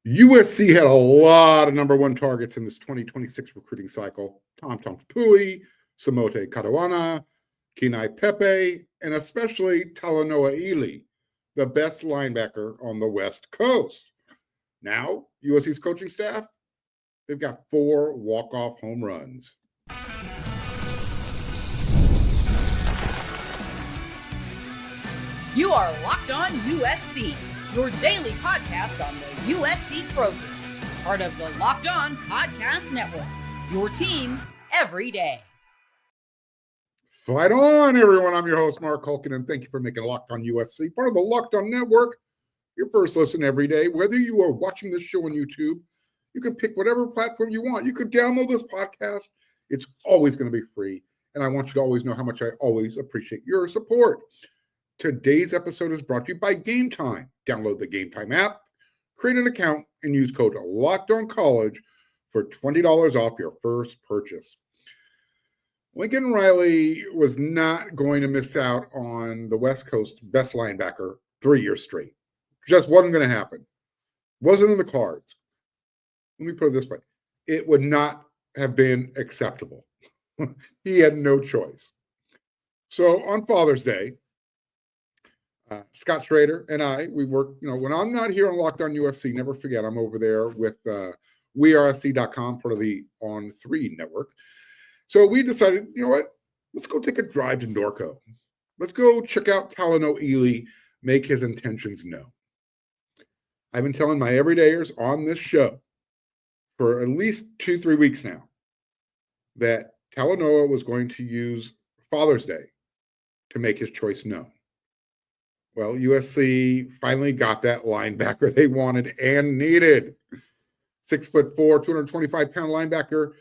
USC had a lot of number one targets in this 2026 recruiting cycle. Tom Pui, Samote Katawana, Kenai Pepe, and especially Talanoa Ili, the best linebacker on the West Coast. Now, USC's coaching staff, they've got 4 walk-off home runs. You are Locked On USC, your daily podcast on the USC Trojans, part of the Locked On Podcast Network, your team every day. Fight on, everyone. I'm your host, Mark Hulkin, and thank you for making Locked On USC, part of the Locked On Network, your first listen every day. Whether you are watching this show on YouTube, you can pick whatever platform you want. You could download this podcast. It's always going to be free, and I want you to always know how much I always appreciate your support. Today's episode is brought to you by GameTime. Download the GameTime app, create an account, and use code LOCKEDONCollege for $20 off your first purchase. Lincoln Riley was not going to miss out on the West Coast best linebacker 3 years straight. Just wasn't going to happen. Wasn't in the cards. Let me put it this way. It would not have been acceptable. He had no choice. So on Father's Day, Scott Schrader and I, we work, when I'm not here on Locked On USC, never forget, I'm over there with WeAreSC.com, part of the On3 network. So we decided, you know what, let's go take a drive to Norco. Let's go check out Talanoa Ili, make his intentions known. I've been telling my everydayers on this show for at least 2-3 weeks now that Talanoa was going to use Father's Day to make his choice known. Well, USC finally got that linebacker they wanted and needed. 6'4", 225-pound linebacker,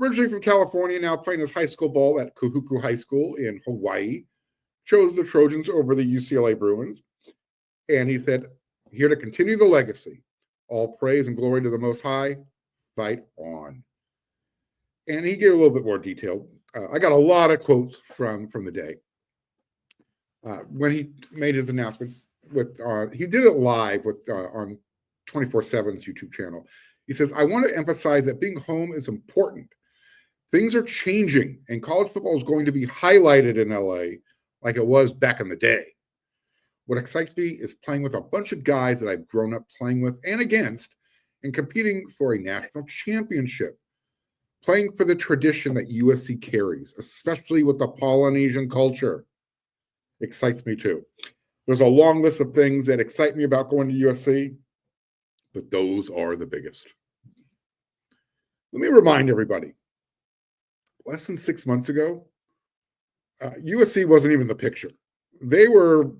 originally from California, now playing his high school ball at Kahuku High School in Hawaii. Chose the Trojans over the UCLA Bruins. And he said, here to continue the legacy. All praise and glory to the Most High. Fight on. And he gave a little bit more detail. I got a lot of quotes from the day. When he made his announcement, he did it live on 24/7's YouTube channel. He says, I want to emphasize that being home is important. Things are changing, and college football is going to be highlighted in LA like it was back in the day. What excites me is playing with a bunch of guys that I've grown up playing with and against and competing for a national championship, playing for the tradition that USC carries, especially with the Polynesian culture. Excites me too. There's a long list of things that excite me about going to USC, but those are the biggest. Let me remind everybody, less than 6 months ago, USC wasn't even the picture. They were,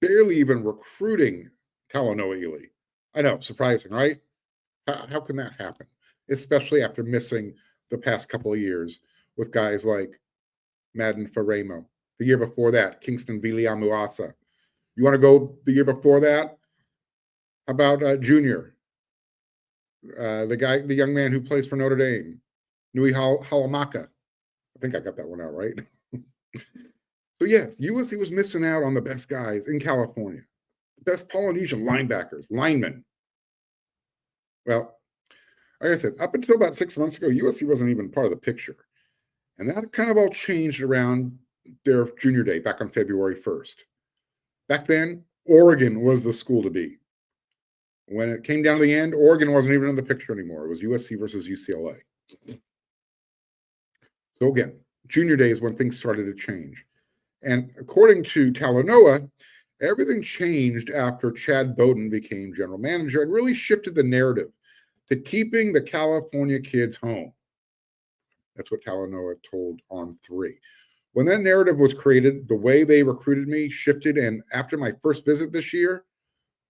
barely even recruiting Talanoa Ili. I know, surprising, right? How can that happen? Especially after missing the past couple of years with guys like Madden Faremo. The year before that, Kingston Viliamuasa. You want to go the year before that? How about Junior? The young man who plays for Notre Dame, Nui Halamaka. I think I got that one out right. So yes, USC was missing out on the best guys in California, the best Polynesian linebackers, linemen. Well, like I said, up until about 6 months ago, USC wasn't even part of the picture. And that kind of all changed around their junior day back on February 1st. Back then, Oregon was the school to beat. When it came down to the end, Oregon wasn't even in the picture anymore. It was USC versus UCLA. So again, junior day is when things started to change. And according to Talanoa, everything changed after Chad Bowden became general manager and really shifted the narrative to keeping the California kids home. That's what Talanoa told On3. When that narrative was created, the way they recruited me shifted, and after my first visit this year,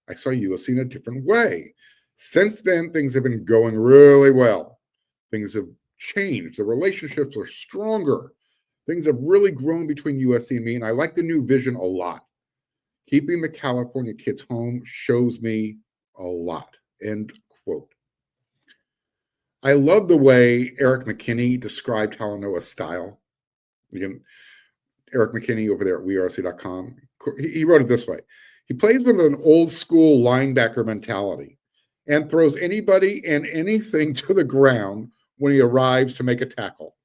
I saw USC in a different way. Since then, things have been going really well. Things have changed. The relationships are stronger. Things have really grown between USC and me, and I like the new vision a lot. Keeping the California kids home shows me a lot. End quote. I love the way Eric McKinney described Talanoa's style. Again, Eric McKinney over there at WeAreSC.com. He wrote it this way. He plays with an old school linebacker mentality. and throws anybody and anything to the ground when he arrives to make a tackle.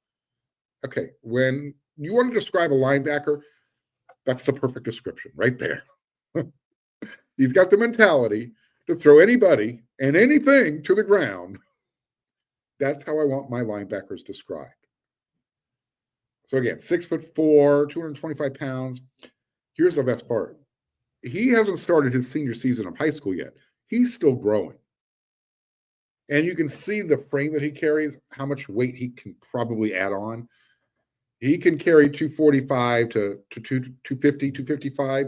Okay, when you want to describe a linebacker, that's the perfect description right there. He's got the mentality to throw anybody and anything to the ground. That's how I want my linebackers described. So again, 6'4", 225 pounds. Here's the best part. He hasn't started his senior season of high school yet. He's still growing. And you can see the frame that he carries, how much weight he can probably add on. He can carry 245 to 250, 255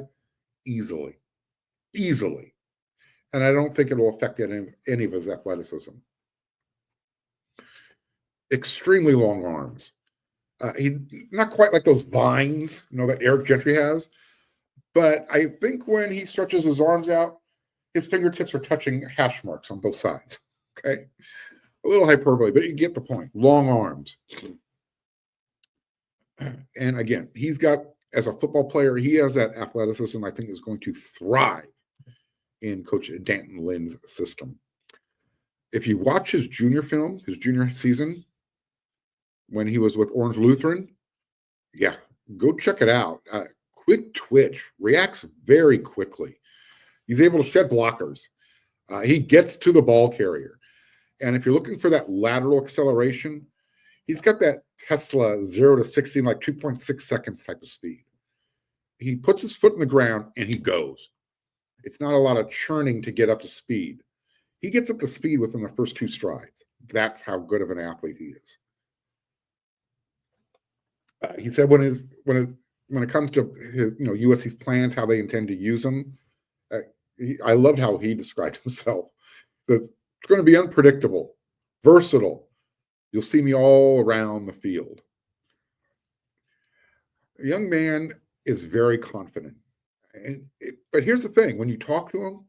easily. Easily. And I don't think it will affect any of his athleticism. Extremely long arms. He not quite like those vines, that Eric Gentry has. But I think when he stretches his arms out, his fingertips are touching hash marks on both sides. Okay. A little hyperbole, but you get the point. Long arms. And again, he's got, as a football player, he has that athleticism I think is going to thrive in Coach Danton Lynn's system. If you watch his junior film, his junior season, when he was with Orange Lutheran, yeah, go check it out. Quick twitch, reacts very quickly. He's able to shed blockers. He gets to the ball carrier. And if you're looking for that lateral acceleration, he's got that Tesla 0 to 60 in like 2.6 seconds type of speed. He puts his foot in the ground and he goes. It's not a lot of churning to get up to speed. He gets up to speed within the first 2 strides. That's how good of an athlete he is. He said when it comes to his, USC's plans, how they intend to use him, I loved how he described himself. That it's going to be unpredictable, versatile. You'll see me all around the field. The young man is very confident, but here's the thing: when you talk to him,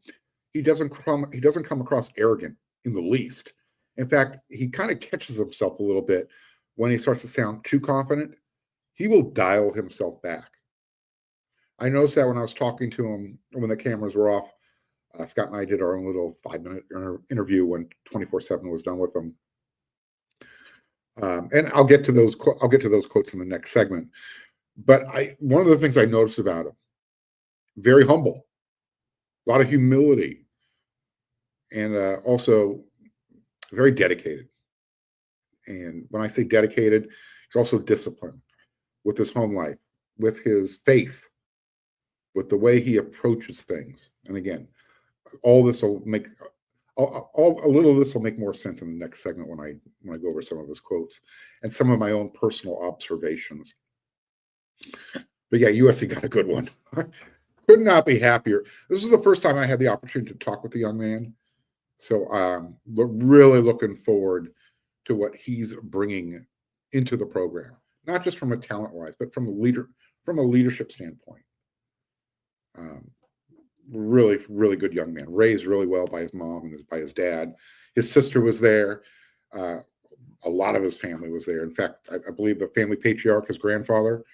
he doesn't come across arrogant in the least. In fact, he kind of catches himself a little bit when he starts to sound too confident. He will dial himself back. I noticed that when I was talking to him when the cameras were off. Scott and I did our own little 5-minute interview when 24/7 was done with him. And I'll get to those quotes in the next segment. But one of the things I noticed about him, very humble, a lot of humility, and also very dedicated. And when I say dedicated, he's also disciplined with his home life, with his faith, with the way he approaches things. And again, all this will make a little of this will make more sense in the next segment when I go over some of his quotes and some of my own personal observations. But yeah, USC got a good one. Could not be happier. This is the first time I had the opportunity to talk with the young man, so we're really looking forward to what he's bringing into the program, not just from a talent-wise, but from a leadership standpoint. Really, really good young man. Raised really well by his mom and by his dad. His sister was there. A lot of his family was there. In fact, I believe the family patriarch, his grandfather,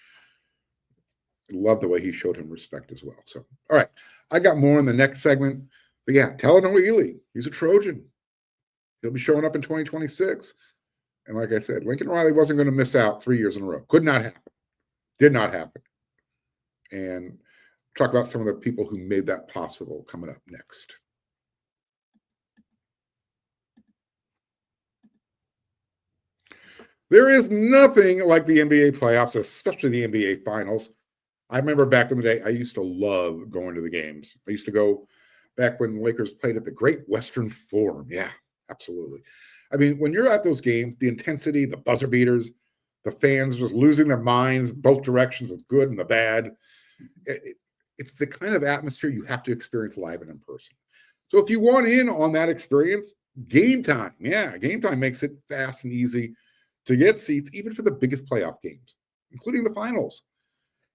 loved the way he showed him respect as well. So, all right, I got more in the next segment. But yeah, Talanoa Ili, he's a Trojan. He'll be showing up in 2026. And like I said, Lincoln Riley wasn't going to miss out 3 years in a row. Could not happen. Did not happen. And talk about some of the people who made that possible coming up next. There is nothing like the NBA playoffs, especially the NBA finals. I remember back in the day, I used to love going to the games. I used to go back when the Lakers played at the Great Western Forum. Yeah, absolutely. I mean, when you're at those games, the intensity, the buzzer beaters, the fans just losing their minds, both directions, the good and the bad. It's the kind of atmosphere you have to experience live and in person. So if you want in on that experience, GameTime. Yeah, GameTime makes it fast and easy to get seats, even for the biggest playoff games, including the finals.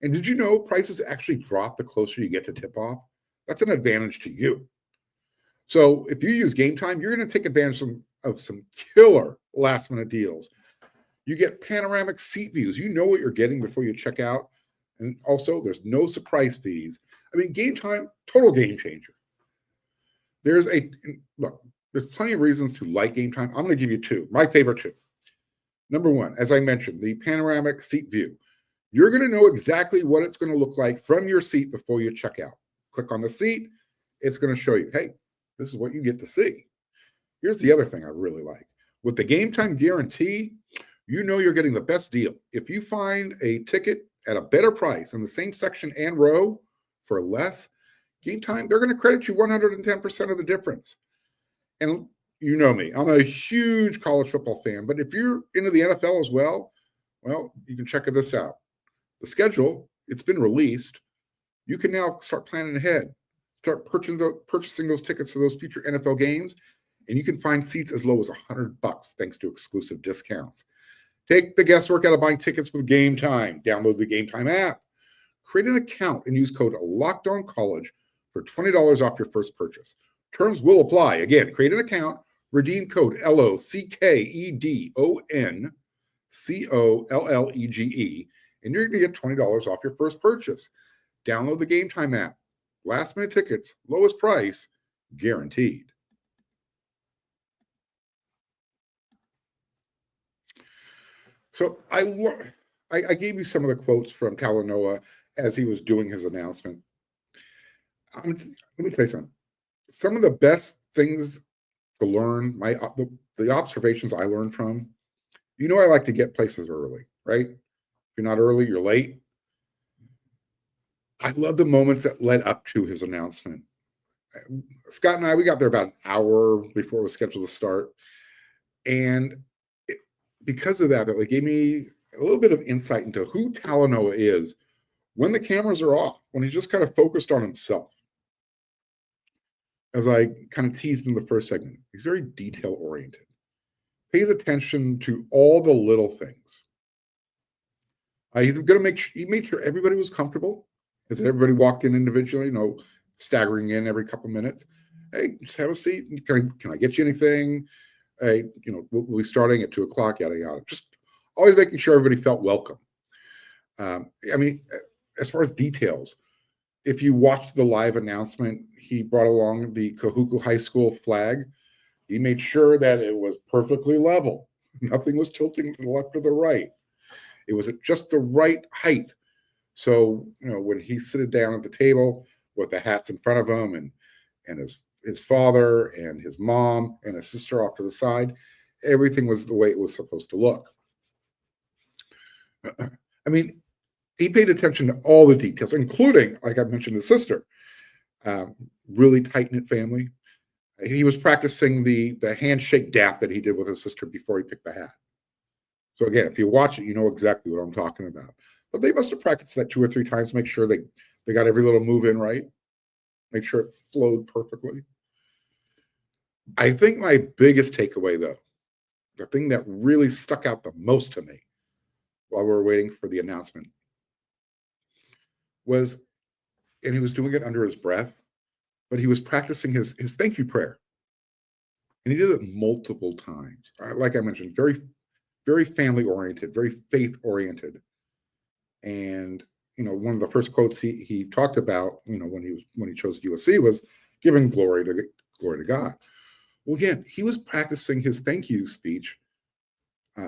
And did you know prices actually drop the closer you get to tip-off? That's an advantage to you. So if you use GameTime, you're going to take advantage of some killer last-minute deals. You get panoramic seat views. You know what you're getting before you check out. And also, there's no surprise fees. I mean, GameTime, total game changer. Look, there's plenty of reasons to like Game Time. I'm going to give you two, my favorite two. Number one, as I mentioned, the panoramic seat view. You're going to know exactly what it's going to look like from your seat before you check out. Click on the seat. It's going to show you, hey, this is what you get to see. Here's the other thing I really like. With the Game Time guarantee, you know you're getting the best deal. If you find a ticket at a better price in the same section and row for less, Game Time, they're going to credit you 110% of the difference. And you know me, I'm a huge college football fan, but if you're into the NFL as well, you can check this out. The schedule, it's been released. You can now start planning ahead, start purchasing those tickets to those future NFL games, and you can find seats as low as $100 thanks to exclusive discounts. Take the guesswork out of buying tickets with Game Time. Download the Game Time app. Create an account and use code LOCKEDONCollege for $20 off your first purchase. Terms will apply. Again, create an account, redeem code LOCKEDONCOLLEGE, and you're going to get $20 off your first purchase. Download the Game Time app. Last minute tickets, lowest price, guaranteed. So I gave you some of the quotes from Talanoa as he was doing his announcement. Let me tell you something. Some of the best things to learn, the observations I learned from, I like to get places early, right? If you're not early, you're late. I love the moments that led up to his announcement. Scott and I, we got there about an hour before it was scheduled to start. And because of that, it gave me a little bit of insight into who Talanoa is when the cameras are off, when he's just kind of focused on himself. As I kind of teased in the first segment, he's very detail-oriented, pays attention to all the little things. He's going to he made sure everybody was comfortable, as everybody walked in individually, staggering in every couple minutes. Hey, just have a seat. Can I get you anything? Hey, we'll be starting at 2:00, yada, yada. Just always making sure everybody felt welcome. As far as details, if you watched the live announcement, he brought along the Kahuku High School flag. He made sure that it was perfectly level. Nothing was tilting to the left or the right. It was at just the right height. So, when he's sitting down at the table with the hats in front of him and his father and his mom and his sister off to the side, everything was the way it was supposed to look. He paid attention to all the details, including, like I mentioned, his sister. Really tight-knit family. He was practicing the handshake dap that he did with his sister before he picked the hat. So again, if you watch it, you know exactly what I'm talking about. But they must have practiced that 2 or 3 times, make sure they got every little move in right, make sure it flowed perfectly. I think my biggest takeaway, though, the thing that really stuck out the most to me while we were waiting for the announcement was, and he was doing it under his breath, but he was practicing his thank you prayer. And he did it multiple times. Like I mentioned, very, very family-oriented, very faith-oriented. And, one of the first quotes he talked about, when he chose USC was giving glory to God. Well, again, he was practicing his thank you speech.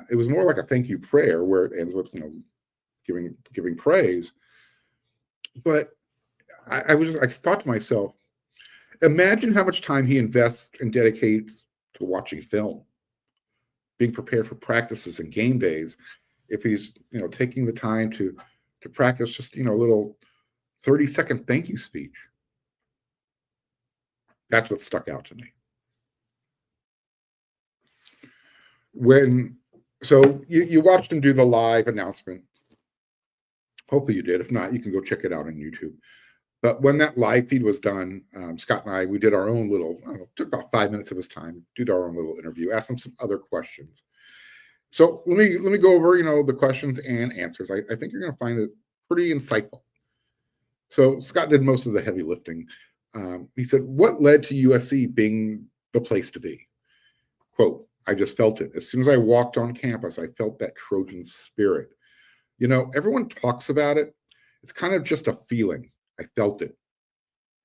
It was more like a thank you prayer where it ends with, giving praise. But I thought to myself, imagine how much time he invests and dedicates to watching film, being prepared for practices and game days. If he's, taking the time to practice just, a little 30-second thank you speech. That's what stuck out to me. So you watched him do the live announcement. Hopefully you did. If not, you can go check it out on YouTube. But when that live feed was done, Scott and I, we did our own little, took about 5 minutes of his time, did our own little interview, asked him some other questions. So let me go over, the questions and answers. I think you're going to find it pretty insightful. So Scott did most of the heavy lifting. He said, what led to USC being the place to be? Quote, I just felt it. As soon as I walked on campus, I felt that Trojan spirit. Everyone talks about it. It's kind of just a feeling. I felt it.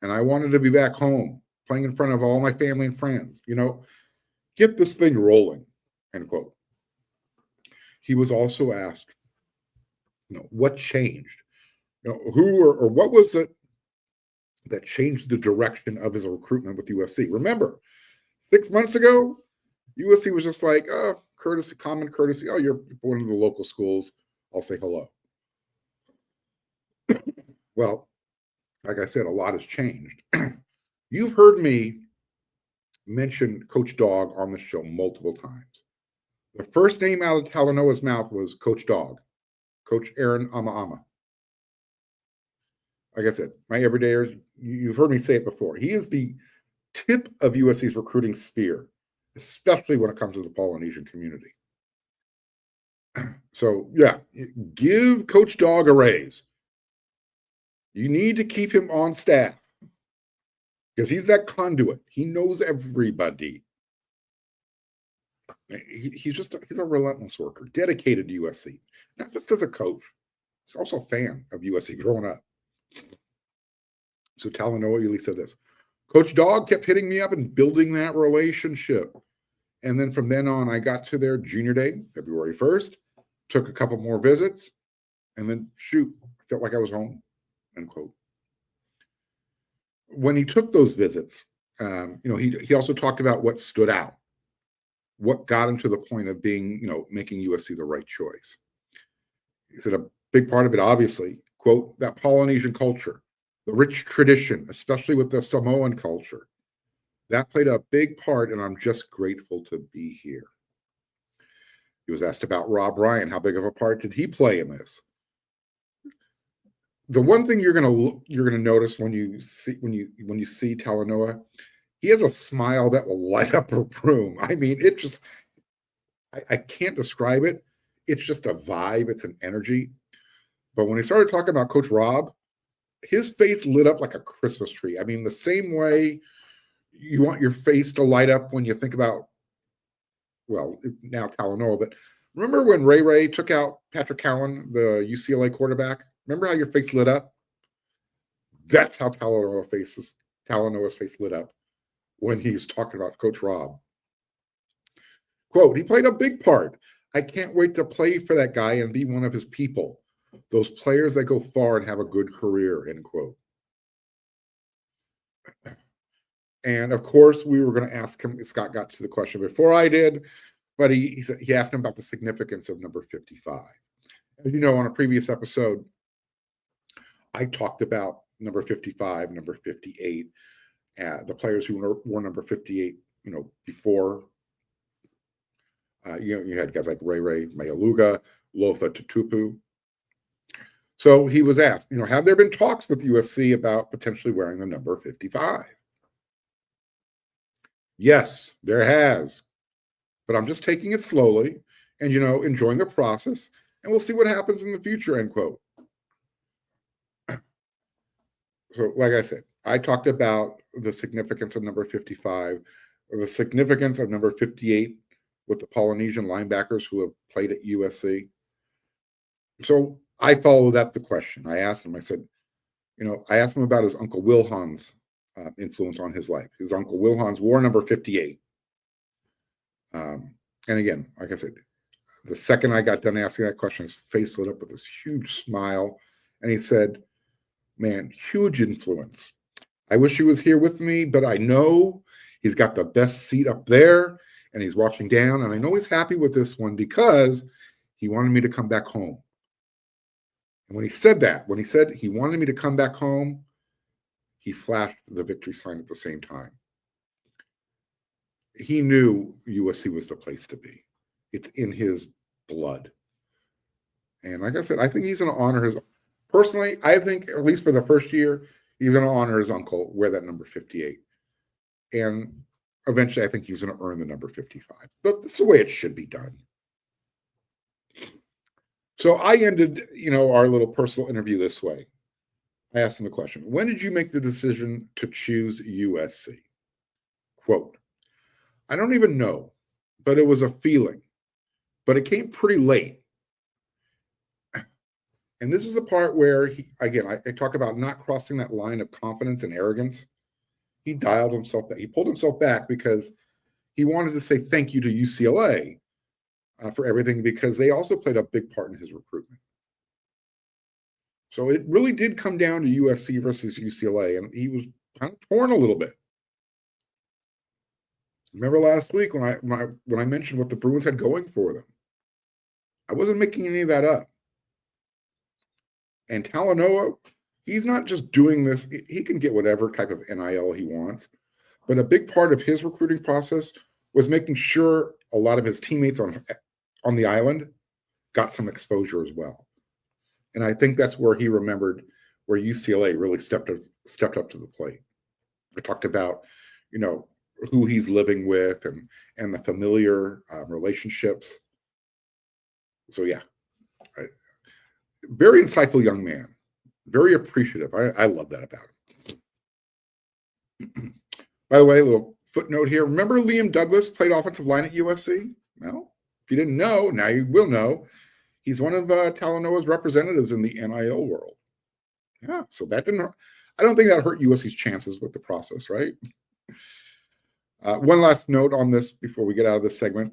And I wanted to be back home. playing in front of all my family and friends. Get this thing rolling, end quote. He was also asked, what changed? Who or what was it that changed the direction of his recruitment with USC? Remember, 6 months ago, USC was just like, courtesy, common courtesy. Oh, you're born in the local schools. I'll say hello. Well, like I said, a lot has changed. You've heard me mention Coach Dog on the show multiple times. The first name out of Talanoa's mouth was Coach Dog, Coach Aaron Ama. Like I said, my everydayers, you've heard me say it before. He is the tip of USC's recruiting spear, especially when it comes to the Polynesian community. So, yeah, give Coach Dog a raise. You need to keep him on staff because he's that conduit. He knows everybody. He's a relentless worker, dedicated to USC, not just as a coach. He's also a fan of USC growing up. So Talanoa Ili said this. Coach Dog kept hitting me up and building that relationship. And then from then on, I got to their junior day, February 1st, took a couple more visits, and then I felt like I was home, end quote. When he took those visits, he also talked about what stood out, what got him to the point of being, making USC the right choice. He said a big part of it, obviously, quote, that Polynesian culture, the rich tradition, especially with the Samoan culture, that played a big part, and I'm just grateful to be here. He was asked about Rob Ryan. How big of a part did he play in this? The one thing you're gonna notice when you see Talanoa, he has a smile that will light up a room. I mean, I can't describe it. It's just a vibe. It's an energy. But when he started talking about Coach Rob, his face lit up like a Christmas tree. I mean, the same way you want your face to light up when you think about, well, now Talanoa, but remember when Ray took out Patrick Cowan, the UCLA quarterback? Remember how your face lit up? That's how Talanoa's face lit up when he's talking about Coach Rob. Quote, he played a big part. I can't wait to play for that guy and be one of his people. Those players that go far and have a good career, end quote. And of course, we were going to ask him, Scott got to the question before I did, but he asked him about the significance of number 55. As you know, on a previous episode, I talked about number 55, number 58, the players who wore number 58, before. You had guys like Ray Mayaluga, Lofa Tutupu. So he was asked, have there been talks with USC about potentially wearing the number 55? Yes, there has. But I'm just taking it slowly and, enjoying the process, and we'll see what happens in the future, end quote. So, like I said, I talked about the significance of number 55, or the significance of number 58 with the Polynesian linebackers who have played at USC. So I followed up the question. I asked him, I said, I asked him about his Uncle Wilhelm's influence on his life. His Uncle Wilhelm's wore number 58. And again, like I said, the second I got done asking that question, his face lit up with this huge smile. And he said, man, huge influence. I wish he was here with me, but I know he's got the best seat up there and he's watching down. And I know he's happy with this one because he wanted me to come back home. And when he said he wanted me to come back home, he flashed the victory sign at the same time. He knew USC was the place to be. It's in his blood. And like I said, I think he's going to honor his, personally, I think at least for the first year, he's going to honor his uncle, wear that number 58. And eventually I think he's going to earn the number 55. But that's the way it should be done. So I ended, our little personal interview this way. I asked him the question, when did you make the decision to choose USC? Quote, I don't even know, but it was a feeling. But it came pretty late. And this is the part where, I talk about not crossing that line of confidence and arrogance. he dialed himself back. He pulled himself back because he wanted to say thank you to UCLA for everything, because they also played a big part in his recruitment. So it really did come down to USC versus UCLA, and he was kind of torn a little bit. Remember last week when I mentioned what the Bruins had going for them? I wasn't making any of that up. And Talanoa, he's not just doing this. He can get whatever type of NIL he wants. But a big part of his recruiting process was making sure a lot of his teammates on the island got some exposure as well. And I think that's where he remembered where UCLA really stepped up to the plate. I talked about, who he's living with and the familiar relationships. So yeah, very insightful young man, very appreciative. I love that about him. By the way, a little footnote here. Remember Liam Douglas played offensive line at USC? Well, if you didn't know, now you will know. He's one of Talanoa's representatives in the NIL world. Yeah, so that I don't think that hurt USC's chances with the process, right? One last note on this before we get out of this segment.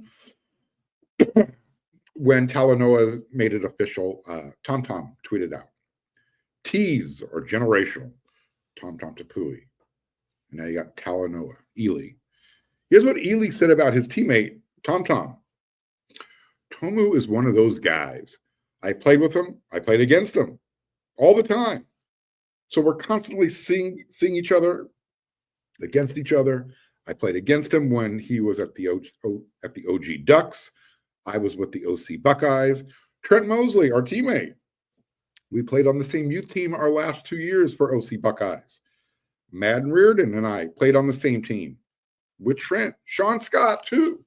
When Talanoa made it official, TomTom tweeted out, "Tees are generational, TomTom Tapui." And now you got Talanoa Ili. Here's what Ili said about his teammate, TomTom. "Tomu is one of those guys. I played with him. I played against him all the time. So we're constantly seeing each other, against each other. I played against him when he was at the OG Ducks. I was with the OC Buckeyes. Trent Mosley, our teammate. We played on the same youth team our last 2 years for OC Buckeyes. Madden Reardon and I played on the same team with Trent. Sean Scott, too.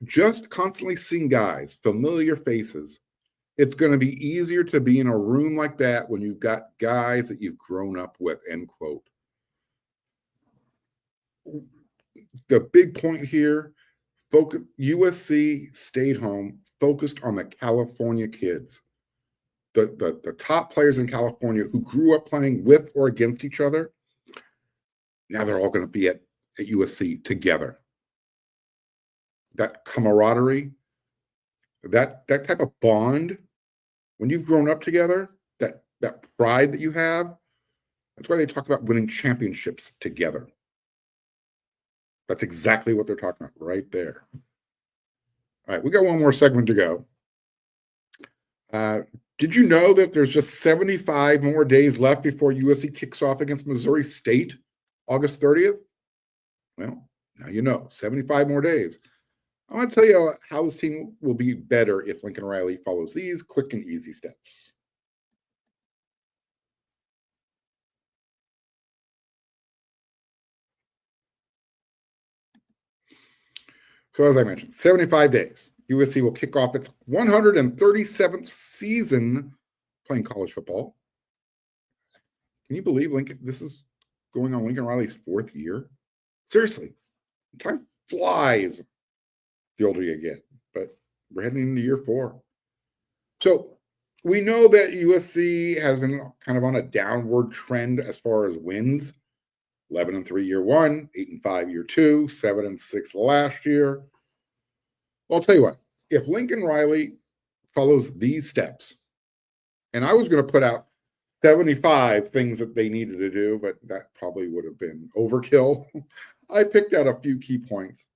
Just constantly seeing guys, familiar faces. It's going to be easier to be in a room like that when you've got guys that you've grown up with," end quote. The big point here, USC stayed home, focused on the California kids. The top players in California who grew up playing with or against each other, now they're all going to be at USC together. That camaraderie, that type of bond, when you've grown up together, that pride that you have, that's why they talk about winning championships together. That's exactly what they're talking about right there. All right, we got one more segment to go. Did you know that there's just 75 more days left before USC kicks off against Missouri State, August 30th? Well, now you know, 75 more days. I want to tell you how this team will be better if Lincoln Riley follows these quick and easy steps. So as I mentioned, 75 days. USC will kick off its 137th season playing college football. Can you believe this is going on Lincoln Riley's 4th year? Seriously, time flies the older you get, but we're heading into year 4. So we know that USC has been kind of on a downward trend as far as wins. 11-3 year 1, 8-5 year 2, 7-6 last year. Well, I'll tell you what, if Lincoln Riley follows these steps, and I was going to put out 75 things that they needed to do, but that probably would have been overkill. I picked out a few key points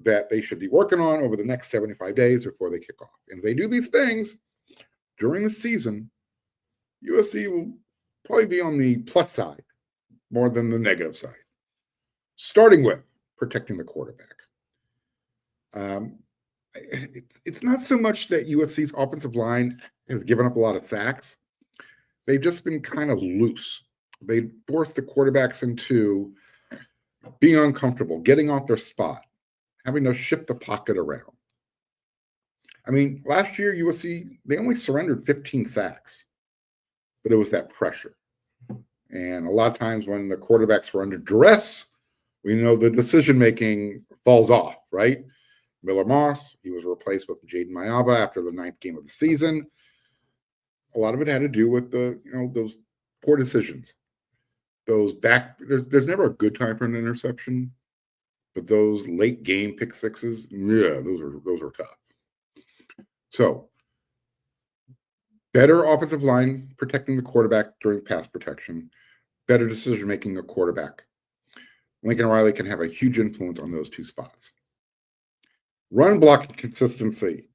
that they should be working on over the next 75 days before they kick off. And if they do these things during the season, USC will probably be on the plus side more than the negative side, starting with protecting the quarterback. It's not so much that USC's offensive line has given up a lot of sacks. They've just been kind of loose. They forced the quarterbacks into being uncomfortable, getting off their spot, having to shift the pocket around. I mean, last year, USC, they only surrendered 15 sacks, but it was that pressure. And a lot of times when the quarterbacks were under duress, we know the decision-making falls off, right? Miller Moss, he was replaced with Jaden Mayaba after the 9th game of the season. A lot of it had to do with those poor decisions. those back, there's never a good time for an interception, but those late game pick sixes, yeah, those are tough. So better offensive line protecting the quarterback during pass protection, better decision making a quarterback. Lincoln Riley can have a huge influence on those two spots. Run blocking consistency.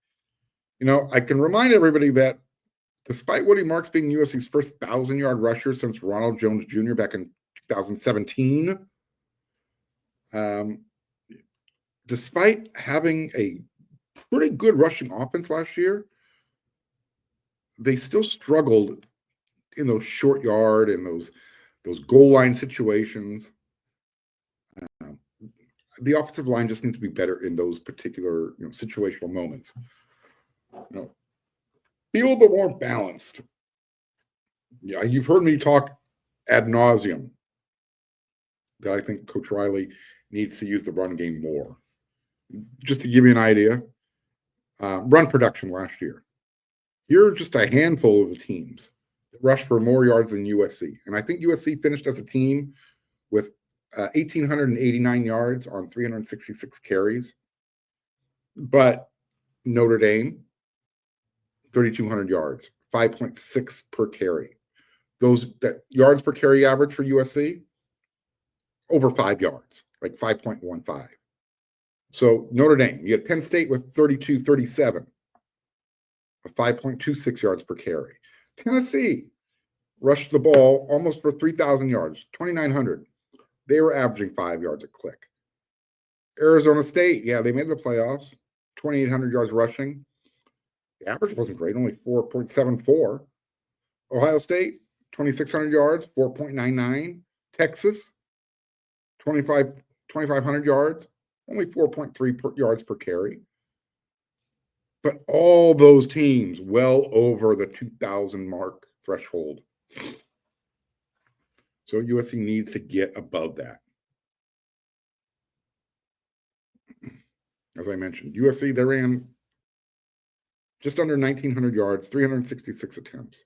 I can remind everybody that despite Woody Marks being USC's first 1,000-yard rusher since Ronald Jones Jr. back in 2017, despite having a pretty good rushing offense last year, they still struggled in those short yard and those goal line situations. The offensive line just needs to be better in those particular situational moments. Be a little bit more balanced. Yeah, you've heard me talk ad nauseum that I think Coach Riley needs to use the run game more. Just to give you an idea, run production last year. Here are just a handful of the teams that rushed for more yards than USC. And I think USC finished as a team with 1,889 yards on 366 carries. But Notre Dame, 3,200 yards, 5.6 per carry. That yards per carry average for USC, over 5 yards, like 5.15. So Notre Dame, you had Penn State with 32-37, 5.26 yards per carry. Tennessee rushed the ball almost for 3,000 yards, 2,900. They were averaging 5 yards a click. Arizona State, yeah, they made the playoffs, 2,800 yards rushing. The average wasn't great, only 4.74. Ohio State, 2,600 yards, 4.99. Texas, 2,500 yards, only 4.3 yards per carry. But all those teams well over the 2,000 mark threshold. So USC needs to get above that. As I mentioned, USC, they ran just under 1,900 yards, 366 attempts.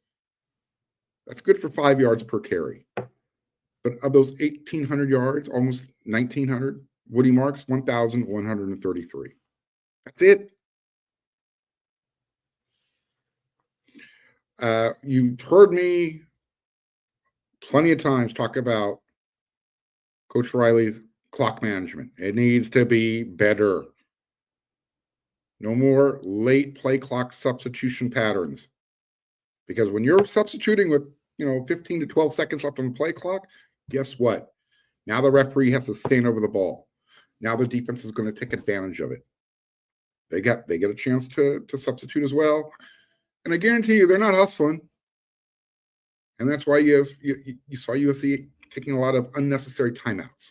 That's good for 5 yards per carry. But of those 1,800 yards, almost 1,900, Woody Marks, 1,133. That's it. You've heard me plenty of times talk about Coach Riley's clock management. It needs to be better. No more late play clock substitution patterns. Because when you're substituting with 15 to 12 seconds left on the play clock, guess what? Now the referee has to stand over the ball. Now the defense is going to take advantage of it. They get a chance to substitute as well. And I guarantee you they're not hustling. And that's why you saw USC taking a lot of unnecessary timeouts.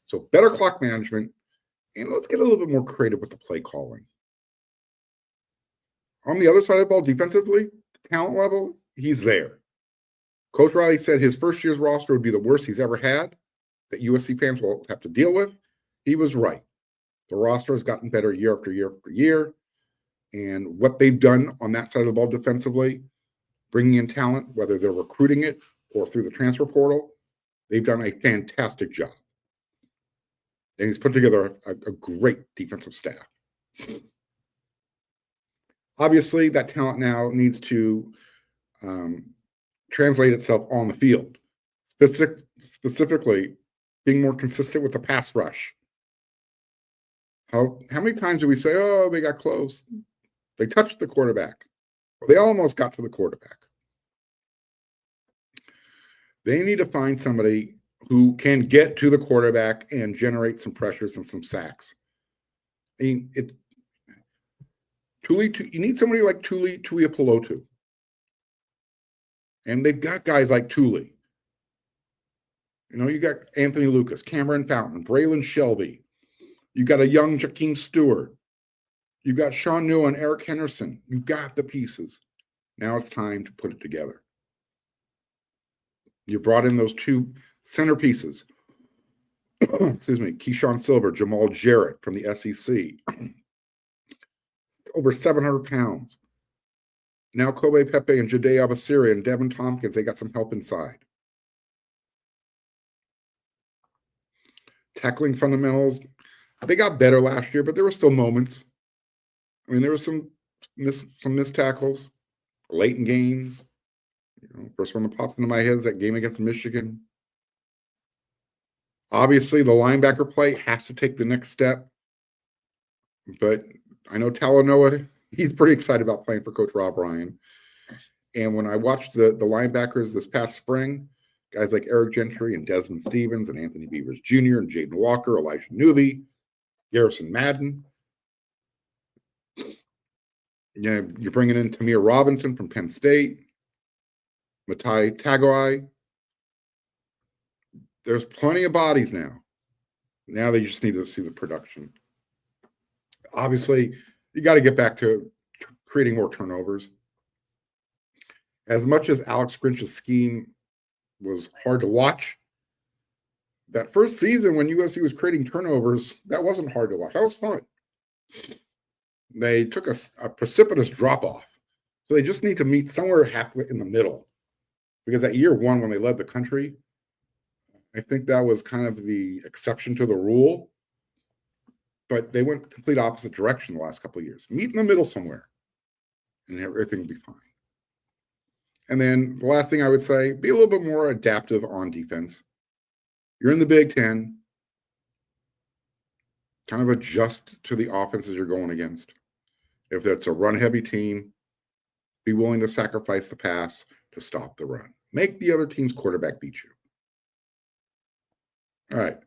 So better clock management, and let's get a little bit more creative with the play calling. On the other side of the ball, defensively, the talent level, he's there. Coach Riley said his first year's roster would be the worst he's ever had, that USC fans will have to deal with. He was right. The roster has gotten better year after year after year. And what they've done on that side of the ball defensively, bringing in talent, whether they're recruiting it or through the transfer portal, they've done a fantastic job. And he's put together a great defensive staff. Obviously, that talent now needs to translate itself on the field, specifically being more consistent with the pass rush. How many times do we say, oh, they got close? They touched the quarterback. Well, they almost got to the quarterback. They need to find somebody who can get to the quarterback and generate some pressures and some sacks. I mean, you need somebody like Tuiapulotu. And they've got guys like Tuli. You got Anthony Lucas, Cameron Fountain, Braylon Shelby. You got a young Jakeem Stewart. You got Sean New and Eric Henderson. You've got the pieces. Now it's time to put it together. You brought in those two centerpieces. Excuse me, Keyshawn Silver, Jamal Jarrett from the SEC. Over 700 pounds. Now Kobe Pepe and Jade Abasiri and Devin Tompkins, they got some help inside. tackling fundamentals, they got better last year, but there were still moments. I mean, there were some missed tackles late in games. First one that pops into my head is that game against Michigan. Obviously, the linebacker play has to take the next step. But I know Talanoa, he's pretty excited about playing for Coach Rob Ryan. And when I watched the linebackers this past spring, guys like Eric Gentry and Desmond Stevens and Anthony Beavers Jr. and Jaden Walker, Elijah Newby, Garrison Madden. You're bringing in Tamir Robinson from Penn State, Matai Tagoai. There's plenty of bodies now. Now they just need to see the production. Obviously, you got to get back to creating more turnovers. As much as Alex Grinch's scheme was hard to watch, that first season when USC was creating turnovers, that wasn't hard to watch. That was fun. They took a precipitous drop-off. So they just need to meet somewhere halfway in the middle. Because that year one, when they led the country, I think that was kind of the exception to the rule. But they went the complete opposite direction the last couple of years. Meet in the middle somewhere, and everything will be fine. And then the last thing I would say, be a little bit more adaptive on defense. You're in the Big Ten. Kind of adjust to the offenses you're going against. If it's a run-heavy team, be willing to sacrifice the pass to stop the run. Make the other team's quarterback beat you. All right.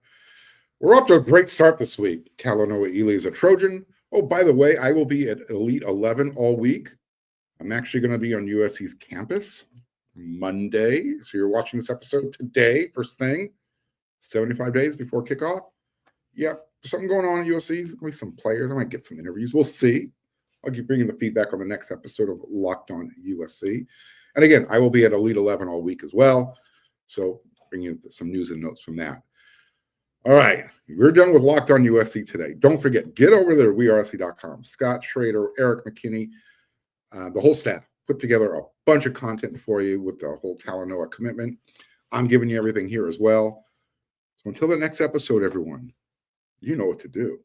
We're off to a great start this week. Talanoa Ili is a Trojan. Oh, by the way, I will be at Elite 11 all week. I'm actually going to be on USC's campus Monday. So you're watching this episode today, first thing, 75 days before kickoff. Yep, there's something going on at USC. There's going to be some players. I might get some interviews. We'll see. I'll keep bringing the feedback on the next episode of Locked On USC. And again, I will be at Elite 11 all week as well. So bring you some news and notes from that. All right, we're done with Locked On USC today. Don't forget, get over there to wearesc.com. Scott Schrader, Eric McKinney, the whole staff put together a bunch of content for you with the whole Talanoa commitment. I'm giving you everything here as well. So until the next episode, everyone, you know what to do.